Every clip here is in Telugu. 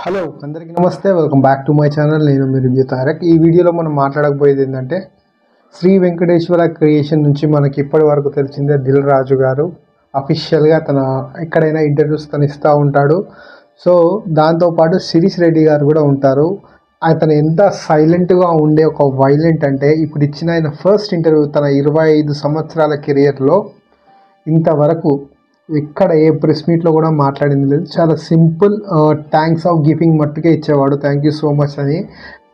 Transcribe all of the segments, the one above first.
హలో అందరికీ నమస్తే, welcome back to my channel. నేను మీ రివ్యూ తారక్. ఈ వీడియోలో మనం మాట్లాడకపోయేది ఏంటంటే శ్రీ వెంకటేశ్వర క్రియేషన్ నుంచి మనకి ఇప్పటి వరకు తెలిసిందే దిల్ రాజు గారు అఫీషియల్గా తన ఎక్కడైనా ఇంటర్వ్యూస్ తను ఇస్తూ ఉంటాడు. సో దాంతోపాటు శిరీష్ రెడ్డి గారు కూడా ఉంటారు. అతను ఎంత సైలెంట్గా ఉండే ఒక వైలెంట్ అంటే ఇప్పుడు ఇచ్చిన ఆయన ఫస్ట్ ఇంటర్వ్యూ తన 25 సంవత్సరాల కెరియర్లో ఇంతవరకు ఎక్కడ ఏ ప్రెస్ మీట్లో కూడా మాట్లాడింది లేదు. చాలా సింపుల్ థ్యాంక్స్ ఆఫ్ గివింగ్ మట్టుకే ఇచ్చేవాడు, థ్యాంక్ యూ సో మచ్ అని.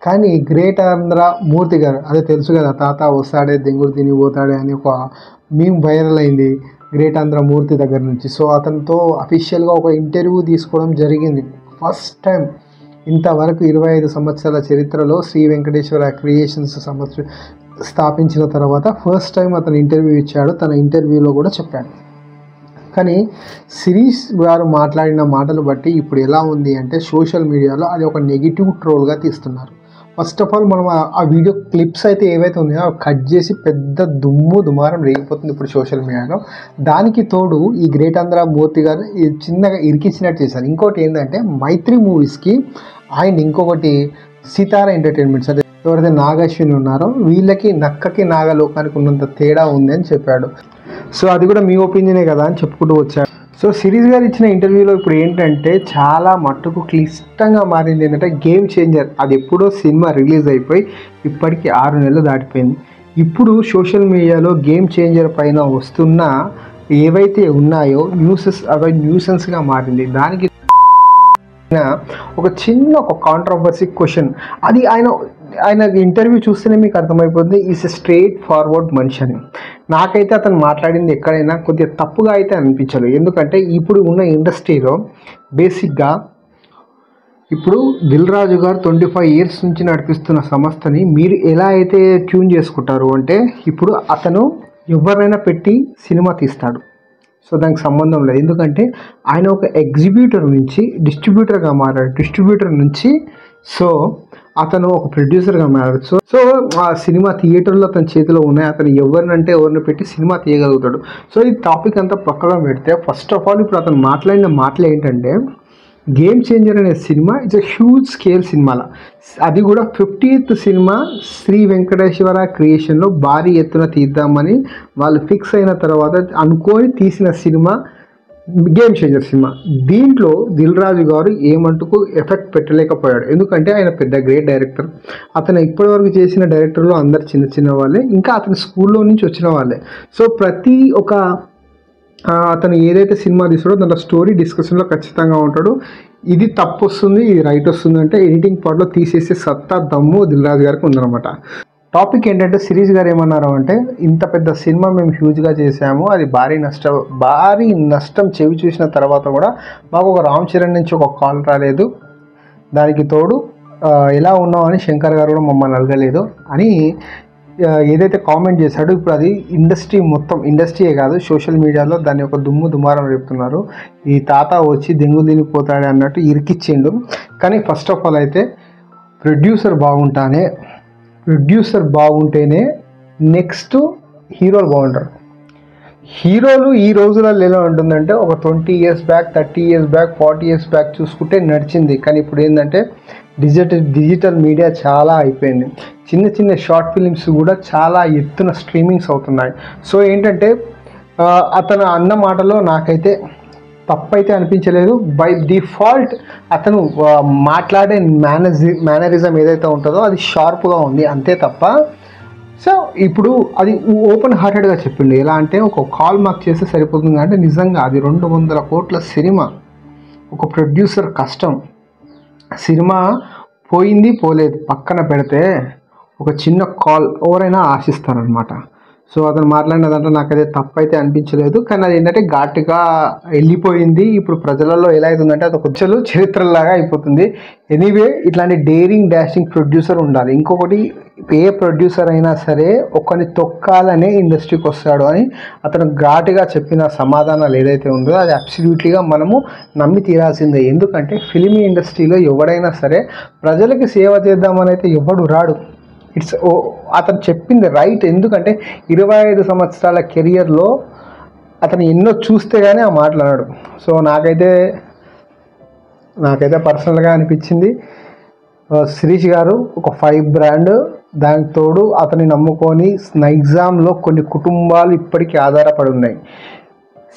కానీ గ్రేట్ ఆంధ్ర మూర్తి గారు, అదే తెలుసు కదా, తాత వస్తాడే దెంగుడు తిని పోతాడే అని ఒక మీమ్ వైరల్ అయింది గ్రేట్ ఆంధ్ర మూర్తి దగ్గర నుంచి. సో అతనితో అఫీషియల్గా ఒక ఇంటర్వ్యూ తీసుకోవడం జరిగింది. ఫస్ట్ టైం ఇంతవరకు 25 సంవత్సరాల చరిత్రలో శ్రీ వెంకటేశ్వర క్రియేషన్స్ స్థాపించిన తర్వాత ఫస్ట్ టైం అతను ఇంటర్వ్యూ ఇచ్చాడు. తన ఇంటర్వ్యూలో కూడా చెప్పాడు. కానీ శిరీష్ గారు మాట్లాడిన మాటలు బట్టి ఇప్పుడు ఎలా ఉంది అంటే సోషల్ మీడియాలో అది ఒక నెగిటివ్ ట్రోల్గా తీస్తున్నారు. ఫస్ట్ ఆఫ్ ఆల్ మనం ఆ వీడియో క్లిప్స్ అయితే ఏవైతే ఉన్నాయో అవి కట్ చేసి పెద్ద దుమారం రేగిపోతుంది ఇప్పుడు సోషల్ మీడియాలో. దానికి తోడు ఈ గ్రేట్ ఆంధ్ర మూర్తి గారు చిన్నగా ఇరికిచ్చినట్టు చేశారు. ఇంకోటి ఏంటంటే మైత్రి మూవీస్కి ఆయన ఇంకొకటి సితారా ఎంటర్టైన్మెంట్స్ అంటే ఎవరైతే నాగశ్విని ఉన్నారో వీళ్ళకి నక్కకి నాగలోకానికి ఉన్నంత తేడా ఉంది అని చెప్పాడు. సో అది కూడా మీ ఒపీనియనే కదా అని చెప్పుకుంటూ వచ్చాడు. సో సిరీస్ గారు ఇచ్చిన ఇంటర్వ్యూలో ఇప్పుడు ఏంటంటే చాలా మట్టుకు క్లిష్టంగా మారింది ఏంటంటే గేమ్ చేంజర్. అది ఎప్పుడో సినిమా రిలీజ్ అయిపోయి ఇప్పటికి 6 నెలలు దాటిపోయింది. ఇప్పుడు సోషల్ మీడియాలో గేమ్ చేంజర్ పైన వస్తున్న ఏవైతే ఉన్నాయో అవి న్యూసెన్స్గా మారింది. దానికి ఒక కాంట్రవర్సీ క్వశ్చన్, అది ఆయన ఇంటర్వ్యూ చూస్తేనే మీకు అర్థమైపోతుంది ఈజ్ ఎ స్ట్రైట్ ఫార్వర్డ్ మనిషి అని. నాకైతే అతను మాట్లాడింది ఎక్కడైనా కొద్దిగా తప్పుగా అయితే అనిపించలేదు. ఎందుకంటే ఇప్పుడు ఉన్న ఇండస్ట్రీలో బేసిక్గా ఇప్పుడు దిల్ రాజు గారు 25 ఇయర్స్ నుంచి నడిపిస్తున్న సంస్థని మీరు ఎలా అయితే ట్యూన్ చేసుకుంటారు అంటే ఇప్పుడు అతను ఎవరైనా పెట్టి సినిమా తీస్తాడు. సో దానికి సంబంధం లేదు. ఎందుకంటే ఆయన ఒక ఎగ్జిబ్యూటర్ నుంచి డిస్ట్రిబ్యూటర్గా మారాడు, డిస్ట్రిబ్యూటర్ నుంచి సో అతను ఒక ప్రొడ్యూసర్గా మారాడు. సో ఆ సినిమా థియేటర్లో అతని చేతిలో ఉన్నాయి. అతను ఎవరిని పెట్టి సినిమా తీయగలుగుతాడు. సో ఈ టాపిక్ అంతా పక్కగా పెడితే ఫస్ట్ ఆఫ్ ఆల్ ఇప్పుడు అతను మాట్లాడిన మాటలు ఏంటంటే గేమ్ చేంజర్ అనే cinema it's a huge scale సినిమాల, అది కూడా 50th సినిమా శ్రీ వెంకటేశ్వర క్రియేషన్లో భారీ ఎత్తున తీద్దామని వాళ్ళు ఫిక్స్ అయిన తర్వాత అనుకొని తీసిన సినిమా గేమ్ చేంజర్ సినిమా. దీంట్లో దిల్ రాజు గారు ఏమంటుకు ఎఫెక్ట్ పెట్టలేకపోయాడు. ఎందుకంటే ఆయన పెద్ద గ్రేట్ డైరెక్టర్. అతను ఇప్పటివరకు చేసిన డైరెక్టర్లో అందరు చిన్న వాళ్ళే, ఇంకా అతని స్కూల్లో నుంచి వచ్చిన వాళ్ళే. సో ప్రతి ఒక అతను ఏదైతే సినిమా తీస్తాడో దాంట్లో స్టోరీ డిస్కషన్లో ఖచ్చితంగా ఉంటాడు. ఇది తప్పు వస్తుంది, ఇది రైట్ వస్తుంది అంటే ఎడిటింగ్ పార్ట్లో తీసేసే సత్తా దమ్ము దిల్ రాజు గారికి ఉందన్నమాట. టాపిక్ ఏంటంటే సిరీస్ గారు ఏమన్నారు అంటే ఇంత పెద్ద సినిమా మేము హ్యూజ్గా చేసాము, అది భారీ నష్టం చెవి చూసిన తర్వాత కూడా మాకు ఒక రామ్ చరణ్ నుంచి ఒక కాల్ రాలేదు, దానికి తోడు ఎలా ఉన్నావు అని శంకర్ గారు కూడా మమ్మల్ని అడగలేదు అని ఏదైతే కామెంట్ చేశాడో ఇప్పుడు అది ఇండస్ట్రీయే కాదు సోషల్ మీడియాలో దాన్ని ఒక దుమారం రేపుతున్నారు. ఈ తాత వచ్చి దెంగు తినిపోతాడే అన్నట్టు ఇరికిచ్చిండు. కానీ ఫస్ట్ ఆఫ్ ఆల్ అయితే ప్రొడ్యూసర్ బాగుంటేనే నెక్స్ట్ హీరోలు బాగుంటారు. హీరోలు ఈ రోజులలో ఎలా ఉంటుందంటే ఒక 20 years back, 30 years back, 40 years back చూసుకుంటే నడిచింది. కానీ ఇప్పుడు ఏంటంటే డిజిటల్ మీడియా చాలా అయిపోయింది. చిన్న షార్ట్ ఫిలిమ్స్ కూడా చాలా ఎత్తున స్ట్రీమింగ్స్ అవుతున్నాయి. సో ఏంటంటే అతను అన్న మాటలో నాకైతే తప్పైతే అనిపించలేదు. బై డిఫాల్ట్ అతను మాట్లాడే మేనరిజం ఏదైతే ఉంటుందో అది షార్ప్గా ఉంది అంతే తప్ప. సో ఇప్పుడు అది ఓపెన్ హార్టెడ్గా చెప్పిండు. ఎలా అంటే ఒక కాల్ మాకు చేస్తే సరిపోతుంది అంటే నిజంగా అది 200 కోట్ల సినిమా, ఒక ప్రొడ్యూసర్ కష్టం. సినిమా పోలేదు పక్కన పెడితే ఒక చిన్న కాల్ ఎవరైనా ఆశిస్తారనమాట. సో అతను మాట్లాడిన దాంట్లో నాకైతే తప్పైతే అనిపించలేదు. కానీ అది ఏంటంటే ఘాటుగా వెళ్ళిపోయింది. ఇప్పుడు ప్రజలలో ఎలా అవుతుందంటే అది ఒక చరిత్రలాగా అయిపోతుంది. ఎనీవే ఇట్లాంటి డేరింగ్ డాషింగ్ ప్రొడ్యూసర్ ఉండాలి. ఇంకొకటి ఏ ప్రొడ్యూసర్ అయినా సరే ఒకరిని తొక్కాలనే ఇండస్ట్రీకి వస్తాడు అని అతను ఘాటుగా చెప్పిన సమాధానాలు ఏదైతే ఉందో అది అబ్సల్యూట్లీగా మనము నమ్మి తీరాల్సిందే. ఎందుకంటే ఫిలిం ఇండస్ట్రీలో ఎవడైనా సరే ప్రజలకి సేవ చేద్దామని అయితే ఎవడు రాడు. అతను చెప్పింది రైట్. ఎందుకంటే 25 సంవత్సరాల కెరియర్లో అతను ఎన్నో చూస్తే కానీ ఆ మాట్లాడాడు. సో నాకైతే నాకైతే పర్సనల్గా అనిపించింది శిరీష్ గారు ఒక 5 బ్రాండ్, దానికి తోడు అతన్ని నమ్ముకొని నైజాంలో కొన్ని కుటుంబాలు ఇప్పటికీ ఆధారపడి ఉన్నాయి.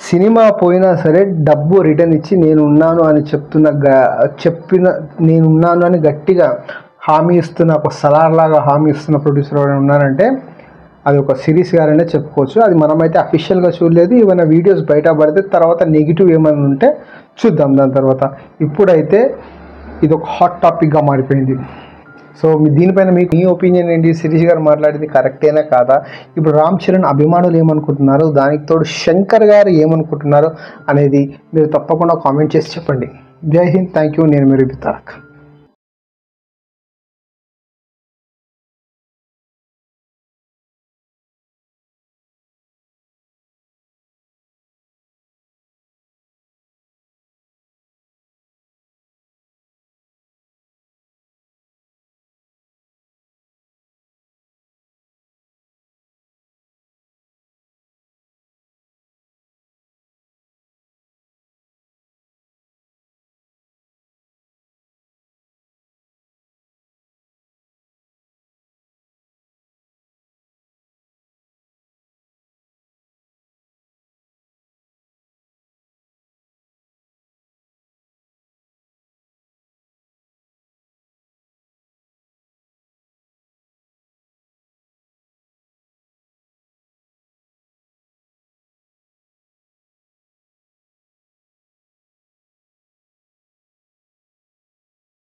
సినిమా పోయినా సరే డబ్బు రిటర్న్ ఇచ్చి నేనున్నాను అని నేనున్నాను అని గట్టిగా హామీ ఇస్తున్న, ఒక సలార్లాగా హామీ ఇస్తున్న ప్రొడ్యూసర్ ఎవరైనా ఉన్నారంటే అది ఒక సిరీస్ గారనే చెప్పుకోవచ్చు. అది మనమైతే అఫీషియల్గా చూడలేదు. ఏమైనా వీడియోస్ బయట పడితే తర్వాత నెగిటివ్ ఏమైనా ఉంటే చూద్దాం దాని తర్వాత. ఇప్పుడైతే ఇది ఒక హాట్ టాపిక్గా మారిపోయింది. సో దీనిపైన మీకు మీ ఒపీనియన్ ఏంటి? శిరీష్ గారు మాట్లాడింది కరెక్టేనా కాదా? ఇప్పుడు రామ్ చరణ్ అభిమానులు ఏమనుకుంటున్నారు, దానికి తోడు శంకర్ గారు ఏమనుకుంటున్నారు అనేది మీరు తప్పకుండా కామెంట్ చేసి చెప్పండి. జై హింద్, థ్యాంక్ యూ. నేను మీరు తారక్.